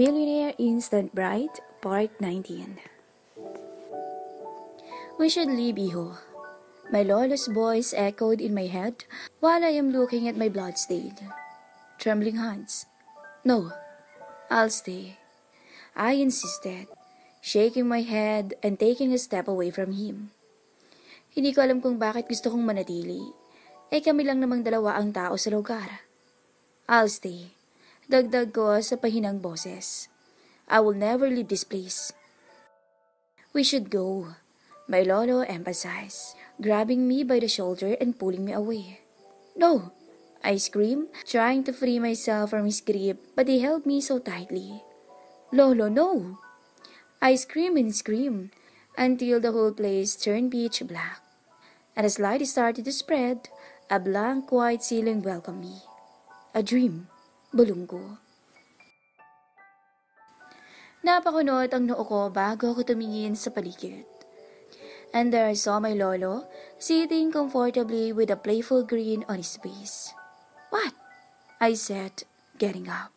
Billionaire Instant Bright, Part 19. We should leave, Iho. My lolo's voice echoed in my head while I am looking at my bloodstained, trembling hands. No, I'll stay. I insisted, shaking my head and taking a step away from him. Hindi ko alam kung bakit gusto kong manatili. Kami lang namang dalawa ang tao sa lugar. I'll stay. Dagdag ko sa pahinang boses. I will never leave this place. We should go, my lolo emphasized, grabbing me by the shoulder and pulling me away. No, I screamed, trying to free myself from his grip, but he held me so tightly. Lolo, no! I screamed and screamed until the whole place turned pitch black. And as light started to spread, a blank white ceiling welcomed me. A dream. Bulong ko. Napakunot ang noo ko bago ako tumingin sa paligid. And there I saw my lolo sitting comfortably with a playful grin on his face. What? I said, getting up.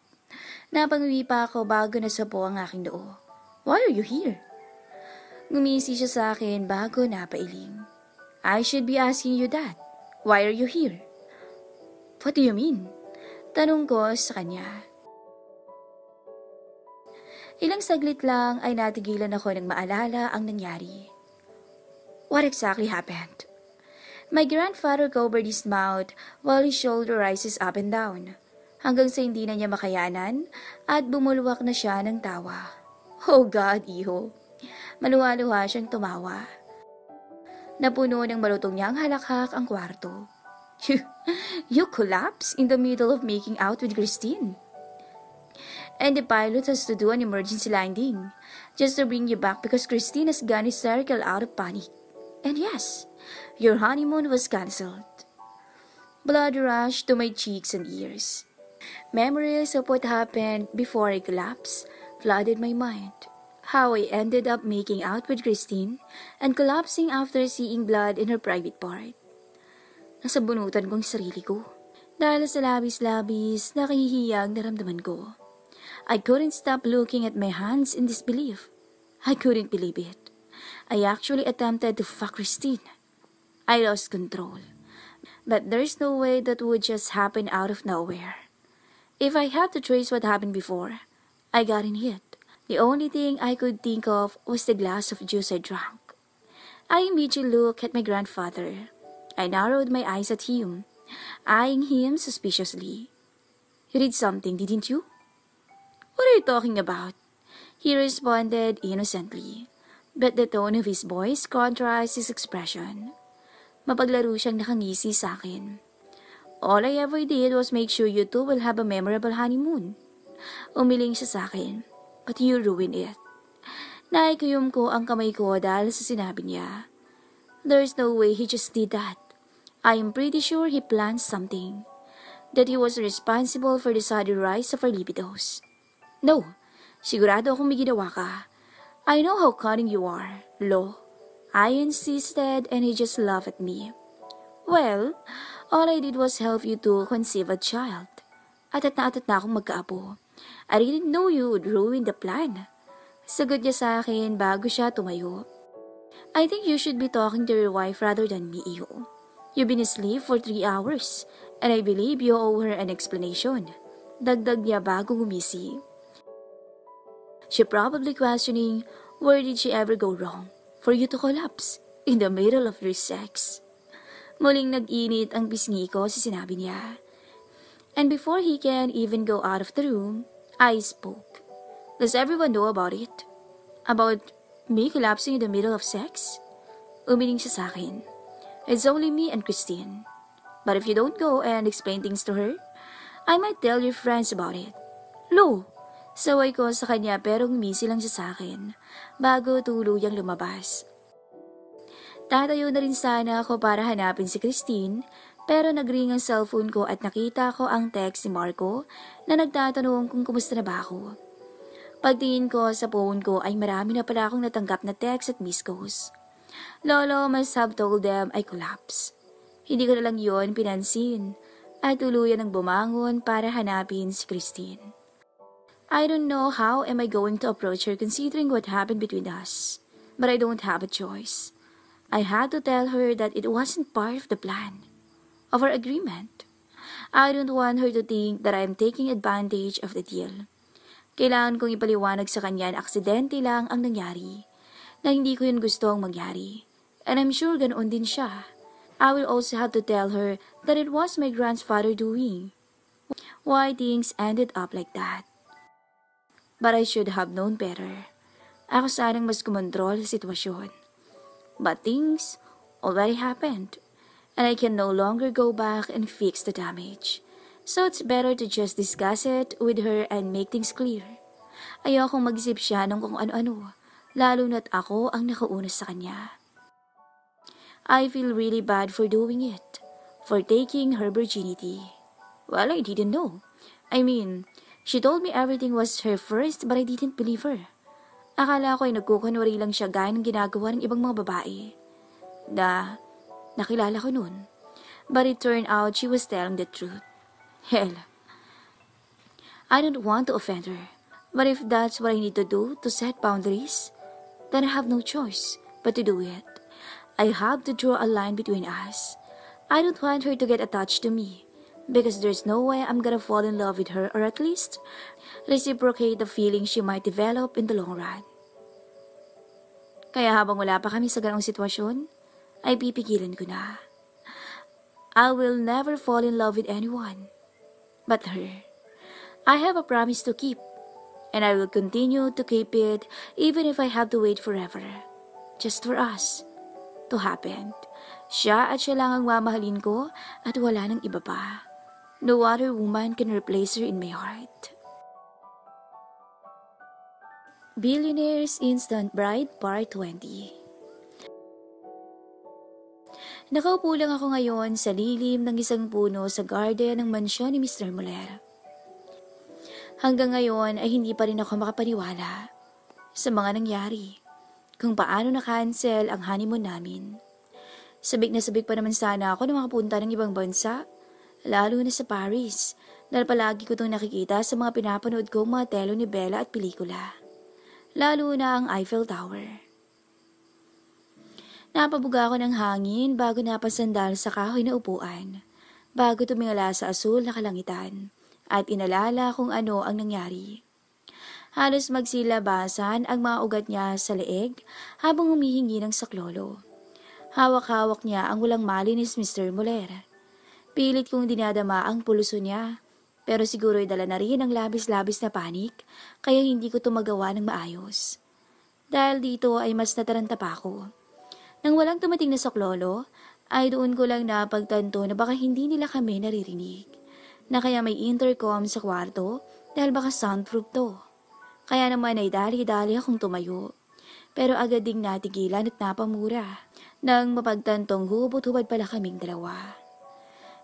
Napanguwi pa ako bago nasapo ang aking noo. Why are you here? Ngumisi siya sa akin bago napailing. I should be asking you that. Why are you here? What do you mean? Tanong ko sa kanya. Ilang saglit lang ay natigilan ako ng maalala ang nangyari. What exactly happened? My grandfather covered his mouth while his shoulder rises up and down, hanggang sa hindi na niya makayanan at bumulwak na siya ng tawa. Oh God, Iho! Maluha-luha siyang tumawa. Napuno ng malutong niyang halakhak ang kwarto. You collapse in the middle of making out with Christine. And the pilot has to do an emergency landing just to bring you back because Christine has gone hysterical out of panic. And yes, your honeymoon was cancelled. Blood rushed to my cheeks and ears. Memories of what happened before I collapsed flooded my mind. How I ended up making out with Christine and collapsing after seeing blood in her private part. Nasa bunutan kong sarili ko. Dahil sa labis-labis, nakahihiyang naramdaman ko. I couldn't stop looking at my hands in disbelief. I couldn't believe it. I actually attempted to fuck Christine. I lost control. But there's no way that would just happen out of nowhere. If I had to trace what happened before, I got in hit. The only thing I could think of was the glass of juice I drank. I immediately looked at my grandfather. I narrowed my eyes at him, eyeing him suspiciously. You did something, didn't you? What are you talking about? He responded innocently, but the tone of his voice contrasted his expression. Mapaglaro siyang nakangisi sa akin. All I ever did was make sure you two will have a memorable honeymoon. Umiling siya sa akin, but you ruined it. Naikuyom ko ang kamay ko dahil sa sinabi niya. There's no way he just did that. I am pretty sure he planned something. That he was responsible for the sudden rise of our libidos. No, sigurado akong may ginawa ka. I know how cunning you are, Lo. I insisted and he just laughed at me. Well, all I did was help you to conceive a child. Atat na akong magkaapo. I didn't know you would ruin the plan. Sagot niya sa akin bago siya tumayo. I think you should be talking to your wife rather than me, Iho. You've been asleep for 3 hours, and I believe you owe her an explanation. Dagdag niya bago gumisi. She probably questioning where did she ever go wrong for you to collapse in the middle of your sex. Muling nag-init ang pisngi ko sa sinabi niya. And before he can even go out of the room, I spoke. Does everyone know about it? About me collapsing in the middle of sex? Umiling siya sa akin. It's only me and Christine. But if you don't go and explain things to her, I might tell your friends about it. Lo! Saway ko sa kanya pero ngumisi lang siya sa akin bago tuluyang lumabas. Tatayo na rin sana ako para hanapin si Christine pero nagring ang cellphone ko at nakita ko ang text ni Marco na nagtatanong kung kumusta na ba ako. Pagtingin ko sa phone ko ay marami na pala akong natanggap na text at missed calls. Lolo must have told them I collapsed. Hindi ko na lang yon pinansin at tuluyan ng bumangon para hanapin si Christine. I don't know how am I going to approach her considering what happened between us. But I don't have a choice. I had to tell her that it wasn't part of the plan, of our agreement. I don't want her to think that I'm taking advantage of the deal. Kailangan kong ipaliwanag sa kanya na aksidente lang ang nangyari, na hindi ko yun gustong mangyari. And I'm sure ganoon din siya. I will also have to tell her that it was my grandfather doing. Why things ended up like that. But I should have known better. Ako sanang mas kumontrol sa sitwasyon. But things already happened, and I can no longer go back and fix the damage. So it's better to just discuss it with her and make things clear. Ayokong mag-isip siya ng kung ano-ano, lalo na't ako ang nakauna sa kanya. I feel really bad for doing it, for taking her virginity. Well, I didn't know. I mean, she told me everything was her first but I didn't believe her. Akala ko ay nagkukunwari lang siya gaya ng ginagawa ng ibang mga babae na nakilala ko noon. But it turned out she was telling the truth. Hell, I don't want to offend her. But if that's what I need to do to set boundaries, then I have no choice but to do it. I have to draw a line between us. I don't want her to get attached to me because there's no way I'm gonna fall in love with her or at least reciprocate the feeling she might develop in the long run. Kaya habang wala pa kami sa ganong sitwasyon, ay pipigilan ko na. I will never fall in love with anyone but her. I have a promise to keep, and I will continue to keep it even if I have to wait forever. Just for us to happen. Siya at siya lang ang mamahalin ko at wala nang iba pa. No other woman can replace her in my heart. Billionaire's Instant Bride Part 20. Nakaupo lang ako ngayon sa lilim ng isang puno sa garden ng mansyon ni Mr. Muller. Hanggang ngayon ay hindi pa rin ako makapaniwala sa mga nangyari, kung paano na-cancel ang honeymoon namin. Sabik na sabik pa naman sana ako na makapunta ng ibang bansa, lalo na sa Paris, dahil palagi ko itong nakikita sa mga pinapanood kong mga telenovela at pelikula. Lalo na ang Eiffel Tower. Napabuga ako ng hangin bago napasandal sa kahoy na upuan, bago tumingala sa asul na kalangitan, at inalala kung ano ang nangyari. Halos magsilabasan ang mga ugat niya sa leeg habang humihingi ng saklolo. Hawak-hawak niya ang walang malinis Mr. Muller. Pilit kong dinadama ang pulso niya, pero siguro'y dala na rin ang labis-labis na panik, kaya hindi ko tumagawa ng maayos. Dahil dito ay mas nataranta pa ako. Nang walang tumating na saklolo, ay doon ko lang napagtanto na baka hindi nila kami naririnig, na kaya may intercom sa kwarto dahil baka soundproof to. Kaya naman ay dali-dali akong tumayo, pero agad ding natigilan at napamura nang mapagtantong hubot-hubad pala kaming dalawa.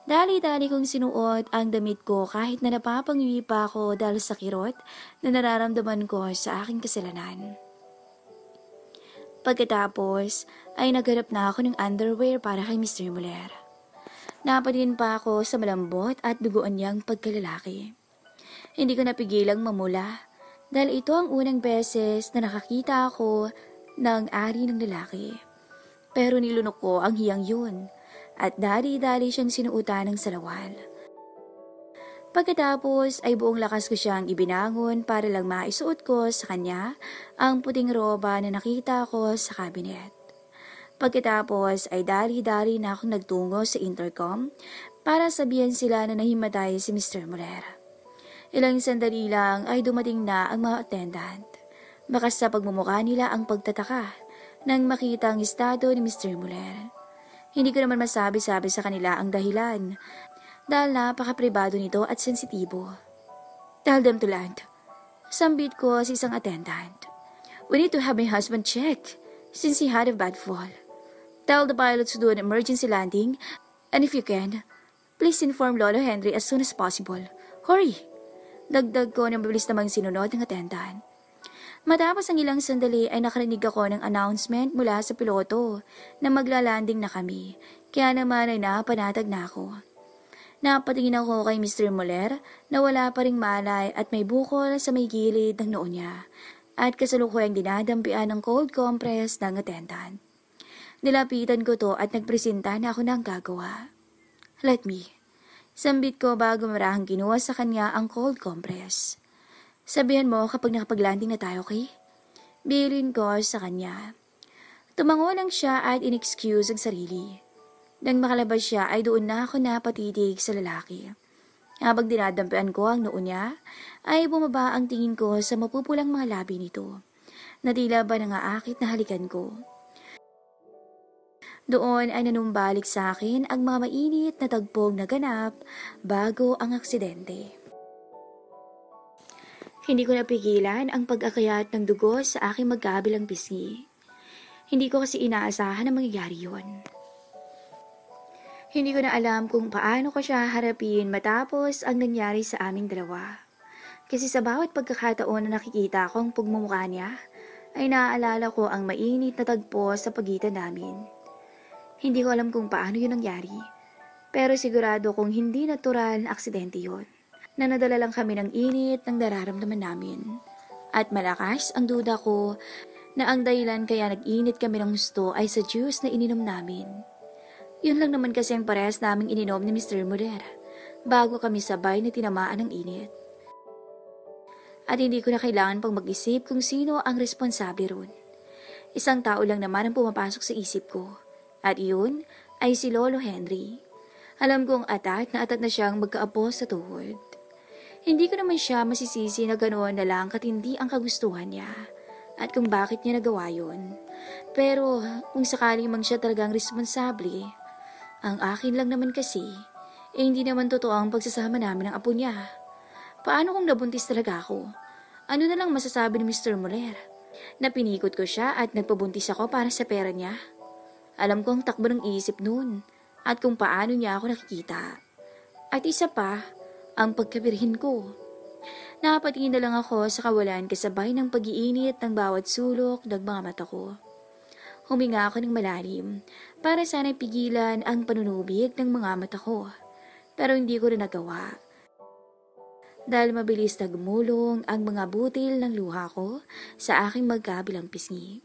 Dali-dali kong sinuot ang damit ko kahit na napapangiwi pa ako dahil sa kirot na nararamdaman ko sa aking kasalanan. Pagkatapos ay naghanap na ako ng underwear para kay Mr. Muller. Napadin pa ako sa malambot at duguan niyang pagkalalaki. Hindi ko napigilang mamula dahil ito ang unang beses na nakakita ako ng ari ng lalaki. Pero nilunok ko ang hiyang yun at dali-dali siyang sinuutan ng salawal. Pagkatapos ay buong lakas ko siyang ibinangon para lang maisuot ko sa kanya ang puting roba na nakita ko sa cabinet. Pagkatapos ay dali-dali na akong nagtungo sa intercom para sabihan sila na nahimatay si Mr. Muller. Ilang sandali lang ay dumating na ang mga attendant. Baka sa pagmumukha nila ang pagtataka nang makita ang estado ni Mr. Muller. Hindi ko naman masabi-sabi sa kanila ang dahilan dahil napaka-pribado nito at sensitibo. Tell them to land. Sambit ko sa isang attendant. We need to have my husband checked since he had a bad fall. Tell the pilots to do an emergency landing and if you can, please inform Lolo Henry as soon as possible. Hurry! Dagdag ko ng mabilis namang sinunod ng attendant. Matapos ang ilang sandali ay nakarinig ako ng announcement mula sa piloto na maglalanding na kami, kaya naman ay napanatag na ako. Napatingin ako kay Mr. Muller na wala pa ring malay at may bukol sa may gilid ng noo niya at kasalukuyang dinadampian ng cold compress ng attendant. Nilapitan ko to at nagpresenta na ako ng gagawa. Let me. Sambit ko bago marahang kinuha sa kanya ang cold compress. Sabihan mo kapag nakapag-landing na tayo, okay? Bilin ko sa kanya. Tumango lang siya at in-excuse ang sarili. Nang makalabas siya ay doon na ako napatitig sa lalaki. Habang dinadampian ko ang noo niya, ay bumaba ang tingin ko sa mapupulang mga labi nito, na tila ba nangaakit na halikan ko. Doon ay nanumbalik sa akin ang mga mainit na tagpong naganap bago ang aksidente. Hindi ko napigilan ang pag-akayat ng dugo sa aking magkabilang pisngi. Hindi ko kasi inaasahan na mangyayari yun. Hindi ko na alam kung paano ko siya harapin matapos ang nangyari sa aming dalawa. Kasi sa bawat pagkakataon na nakikita ko ang pagmumukha niya, ay naaalala ko ang mainit na tagpo sa pagitan namin. Hindi ko alam kung paano yun nangyari, pero sigurado kong hindi natural na aksidente yun, na nadala lang kami ng init ng nararamdaman namin. At malakas ang duda ko na ang dahilan kaya nag-init kami ng gusto ay sa juice na ininom namin. Yun lang naman kasi ang parehas naming ininom ni Mr. Muller bago kami sabay na tinamaan ng init. At hindi ko na kailangan pang mag-isip kung sino ang responsable ron. Isang tao lang naman ang pumapasok sa isip ko. At iyon ay si Lolo Henry. Alam kong atat na siyang magkaapo sa tuhod. Hindi ko naman siya masisisi na ganoon na lang katindi ang kagustuhan niya at kung bakit niya nagawa yun. Pero kung sakaling mang siya talagang responsable, ang akin lang naman kasi, hindi naman totoo ang pagsasama namin ng apo niya. Paano kung nabuntis talaga ako? Ano na lang masasabi ni Mr. Muller? Napinikot ko siya at nagpabuntis ako para sa pera niya. Alam ko ang takbo ng isip noon at kung paano niya ako nakikita. At isa pa, ang pagkabirhin ko. Napatingin na lang ako sa kawalan kasabay ng pag-iinit ng bawat sulok ng mga mata ko. Huminga ako ng malalim para sana'y pigilan ang panunubig ng mga mata ko. Pero hindi ko na nagawa. Dahil mabilis na gumulong ang mga butil ng luha ko sa aking magkabilang pisngi.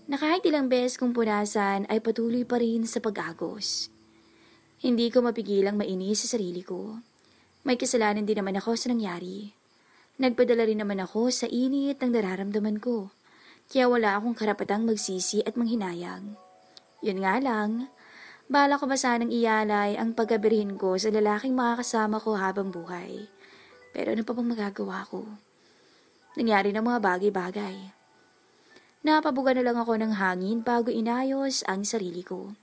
Na kahit ilang beses kong punasan ay patuloy pa rin sa pag-agos. Hindi ko mapigilang mainis sa sarili ko. May kasalanan din naman ako sa nangyari. Nagpadala rin naman ako sa init ng nararamdaman ko. Kaya wala akong karapatang magsisi at manghinayang. Yun nga lang, bala ko ba sanang iyalay ang pagkabirhin ko sa lalaking makakasama ko habang buhay. Pero ano pa bang magagawa ko? Nangyari ng mga bagay-bagay. Napabuga na lang ako ng hangin bago inayos ang sarili ko.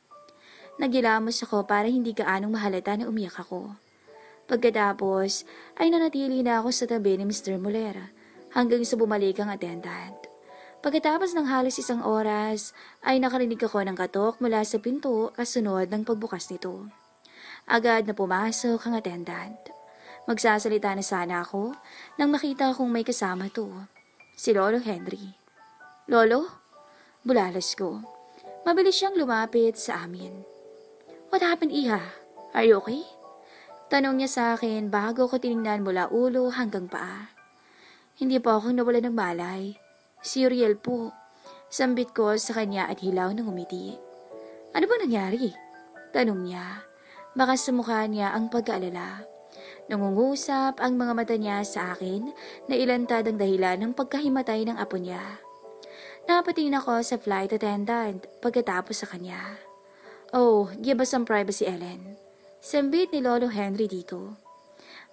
Nagilamos ako para hindi gaanong mahalata na umiyak ako. Pagkatapos ay nanatili na ako sa tabi ni Mr. Muller hanggang sa bumalik ang attendant. Pagkatapos ng halos isang oras ay nakarinig ako ng katok mula sa pinto kasunod ng pagbukas nito. Agad na pumasok ang attendant. Magsasalita na sana ako nang makita kong may kasama to, si Lolo Henry. Lolo? Bulalas ko. Mabilis siyang lumapit sa amin. What happened, Iha? Are you okay? Tanong niya sa akin bago ko tiningnan mula ulo hanggang paa. Hindi po ako nawala ng malay. Si Uriel po. Sambit ko sa kanya at hilaw ng umiti. Ano bang nangyari? Tanong niya. Baka sa mukha niya ang pag-aalala. Nangungusap ang mga mata niya sa akin na ilantad ang dahilan ng pagkahimatay ng apo niya. Napatingin ako sa flight attendant pagkatapos sa kanya. Oh, give us some privacy, Ellen. Sambit ni Lolo Henry dito.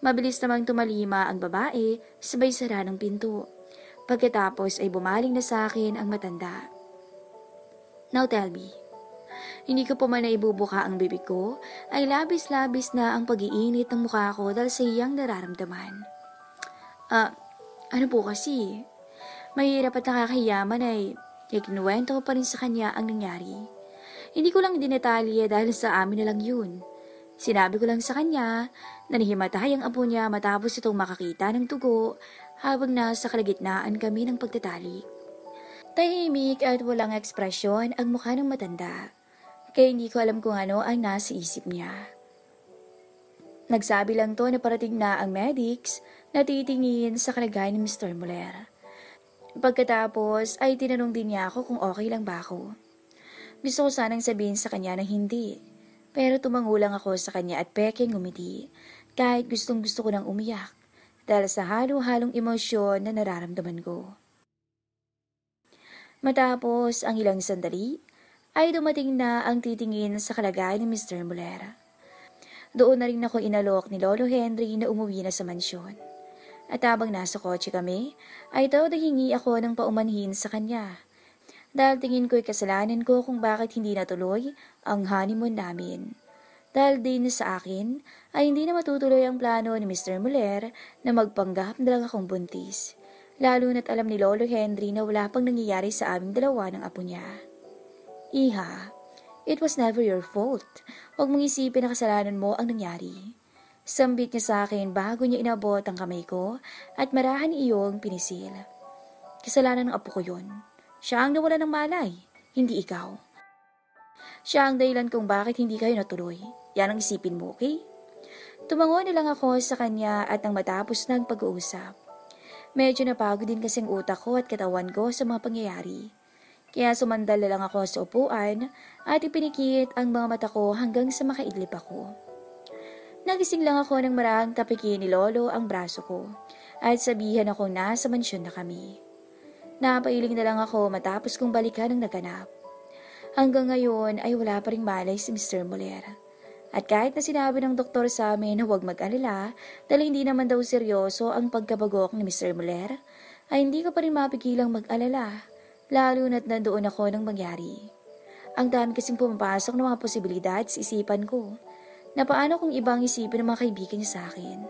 Mabilis namang tumalima ang babae sabay sara ng pinto. Pagkatapos ay bumaling na sa akin ang matanda. Now tell me, hindi ko pa man naibubuka ang bibig ko ay labis-labis na ang pag-iinit ng mukha ko dahil sa iyang nararamdaman. Ano po kasi? Mahirap at nakakahiyaman ay ikinuwento ko pa rin sa kanya ang nangyari. Hindi ko lang dinetalye dahil sa amin na lang yun. Sinabi ko lang sa kanya na nahimatay ang apo niya matapos itong makakita ng dugo habang nasa kalagitnaan kami ng pagtatalik. Tahimik at walang ekspresyon ang mukha ng matanda, kaya hindi ko alam kung ano ang nasa isip niya. Nagsabi lang to na parating na ang medics na titingin sa kalagayan ni Mr. Muller. Pagkatapos ay tinanong din niya ako kung okay lang ba ako. Gusto ko sanang sabihin sa kanya na hindi, pero tumango lang ako sa kanya at pekeng ngumiti kahit gustong gusto ko nang umiyak dahil sa halo-halong emosyon na nararamdaman ko. Matapos ang ilang sandali, ay dumating na ang titingin sa kalagayan ni Mr. Muller. Doon na rin ako inalok ni Lolo Henry na umuwi na sa mansyon. At habang nasa kotse kami, ay hingi ako ng paumanhin sa kanya. Dahil tingin ko'y kasalanan ko kung bakit hindi natuloy ang honeymoon namin. Dahil din sa akin, ay hindi na matutuloy ang plano ni Mr. Muller na magpanggap na lang akong buntis. Lalo na't alam ni Lolo Henry na wala pang nangyayari sa aming dalawa ng apo niya. Iha, it was never your fault. Huwag mong isipin na kasalanan mo ang nangyari. Sambit niya sa akin bago niya inabot ang kamay ko at marahan iyong pinisil. Kasalanan ng apo ko yun. Siya ang nawala ng malay, hindi ikaw. Siya ang dahilan kung bakit hindi kayo natuloy. Yan ang isipin mo, okay? Tumango na lang ako sa kanya at nang matapos na ang pag-uusap. Medyo napagod din kasing utak ko at katawan ko sa mga pangyayari. Kaya sumandal na lang ako sa upuan at ipinikit ang mga mata ko hanggang sa makaidlip ako. Nagising lang ako nang marahang tapikin ni Lolo ang braso ko at sabihan ako nasa mansyon na kami. Napailing na lang ako matapos kong balikan ang naganap. Hanggang ngayon ay wala pa ring malay si Mr. Muller. At kahit na sinabi ng doktor sa amin na huwag mag-alala dahil hindi naman daw seryoso ang pagkabagok ni Mr. Muller, ay hindi ko pa rin mapigilang mag-alala, lalo na't nandoon ako nang mangyari. Ang dami kasing pumapasok ng mga posibilidad sa isipan ko, na paano kung ibang isipin ng mga kaibigan niya sa akin,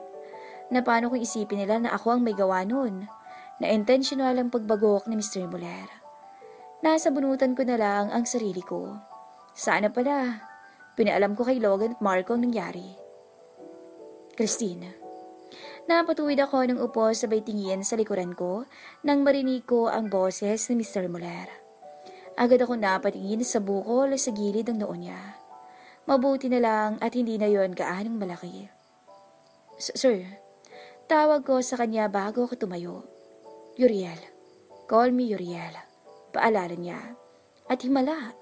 na paano kung isipin nila na ako ang may gawa nun, na intentional ang pagbagok ni Mr. Muller. Nasa bunutan ko na lang ang sarili ko. Sana pala, pinaalam ko kay Logan at Marco ang nangyari. Christine. Napatuwid ako ng upo sabay tingin sa likuran ko nang marinig ko ang boses ni Mr. Muller. Agad ako napatingin sa bukol sa gilid ng noo niya. Mabuti na lang at hindi na yon gaanong malaki. Sir, tawag ko sa kanya bago ako tumayo. Uriel. Call me Uriel. Paalala niya. At himala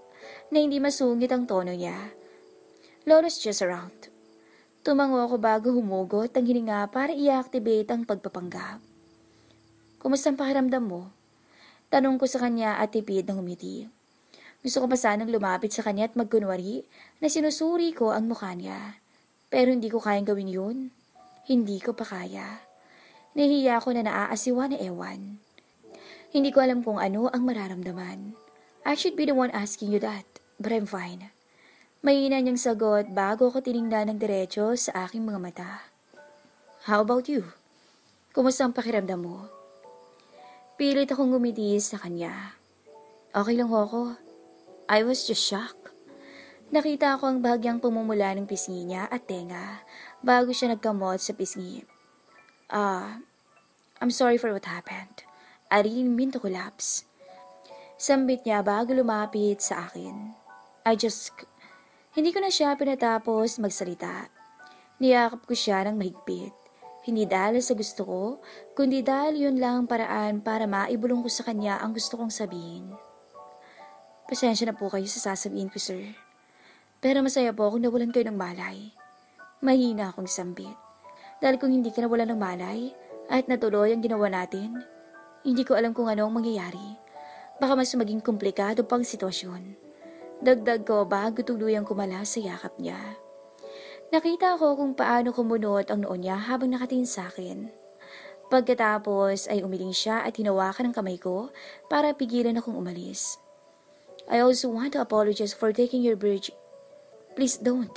na hindi masungit ang tono niya. Lolo's just around. Tumango ako bago humugot ang hininga para i-activate ang pagpapanggap. Kumusta ang pakiramdam mo? Tanong ko sa kanya at tipid ng umiti. Gusto ko pa sanang lumapit sa kanya at magkunwari na sinusuri ko ang mukha niya. Pero hindi ko kayang gawin yun. Hindi ko pa kaya. Nahihiya ko na naaasiwa na ewan. Hindi ko alam kung ano ang mararamdaman. I should be the one asking you that, but I'm fine. Mahina niyang sagot bago ko tiningnan ng diretso sa aking mga mata. How about you? Kumusta ang pakiramdam mo? Pilit akong ngumiti sa kanya. Okay lang ako. I was just shocked. Nakita ko ang bahagyang pumumula ng pisngi niya at tenga bago siya nagkamot sa pisngi. I'm sorry for what happened. I didn't mean to collapse. Sambit niya bago lumapit sa akin. Hindi ko na siya pinatapos magsalita. Niyakap ko siya ng mahigpit. Hindi dahil sa gusto ko, kundi dahil yun lang ang paraan para maibulong ko sa kanya ang gusto kong sabihin. Pasensya na po kayo sa sasabihin ko, sir. Pero masaya po kung nawalan kayo ng malay. Mahina akong sambit. Dahil kung hindi ka nawalan ng malay, at natuloy ang ginawa natin, hindi ko alam kung ano ang mangyayari. Baka mas maging komplikado pang sitwasyon. Dagdag ko bago tuluyang kumala sa yakap niya. Nakita ko kung paano kumunot ang noo niya habang nakatingin sa akin. Pagkatapos ay umiling siya at hinawakan ang kamay ko para pigilan akong umalis. I also want to apologize for taking your bridge. Please don't.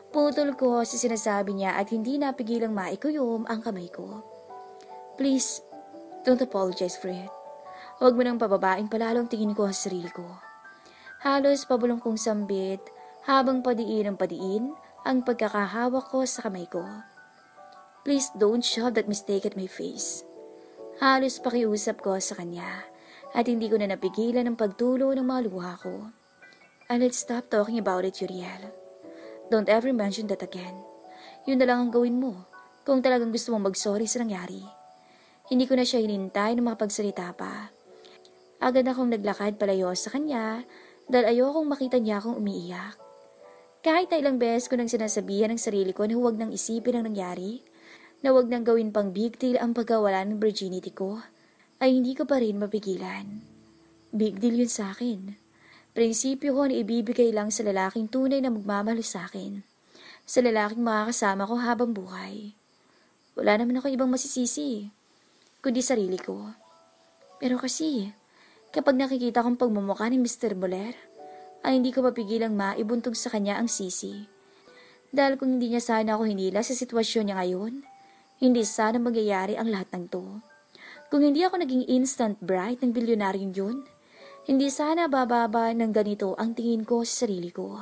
Putol ko sa sinasabi niya at hindi napigilang maikuyom ang kamay ko. Please, don't apologize for it. Huwag mo nang pababaing palalong tingin ko sa sarili ko. Halos pabulong kong sambit habang padiin ang pagkakahawak ko sa kamay ko. Please don't shove that mistake at my face. Halos pakiusap ko sa kanya at hindi ko na napigilan ang pagtulo ng mga luha ko. And let's stop talking about it, Uriel. Don't ever mention that again. Yun na lang ang gawin mo kung talagang gusto mong mag-sorry sa nangyari. Hindi ko na siya hinintay na makapagsalita pa. Agad akong naglakad palayo sa kanya dahil ayokong makita niya akong umiiyak. Kahit na ilang beses ko nang sinasabihan ng sarili ko na huwag nang isipin ang nangyari, na huwag nang gawin pang big deal ang pagkawala ng virginity ko, ay hindi ko pa rin mapigilan. Big deal yun sa akin. Prinsipyo ko na ibibigay lang sa lalaking tunay na magmamahal sa akin. Sa lalaking makakasama ko habang buhay. Wala naman ako ibang masisisi, kundi sarili ko. Pero kasi, kapag nakikita kong pagmumukha ni Mr. Boler, ay hindi ko mapigilang maibuntog sa kanya ang sisi. Dahil kung hindi niya sana ako hinila sa sitwasyon niya ngayon, hindi sana magyayari ang lahat ng to. Kung hindi ako naging instant bride ng bilyonaryong yun, hindi sana bababa ng ganito ang tingin ko sa sarili ko.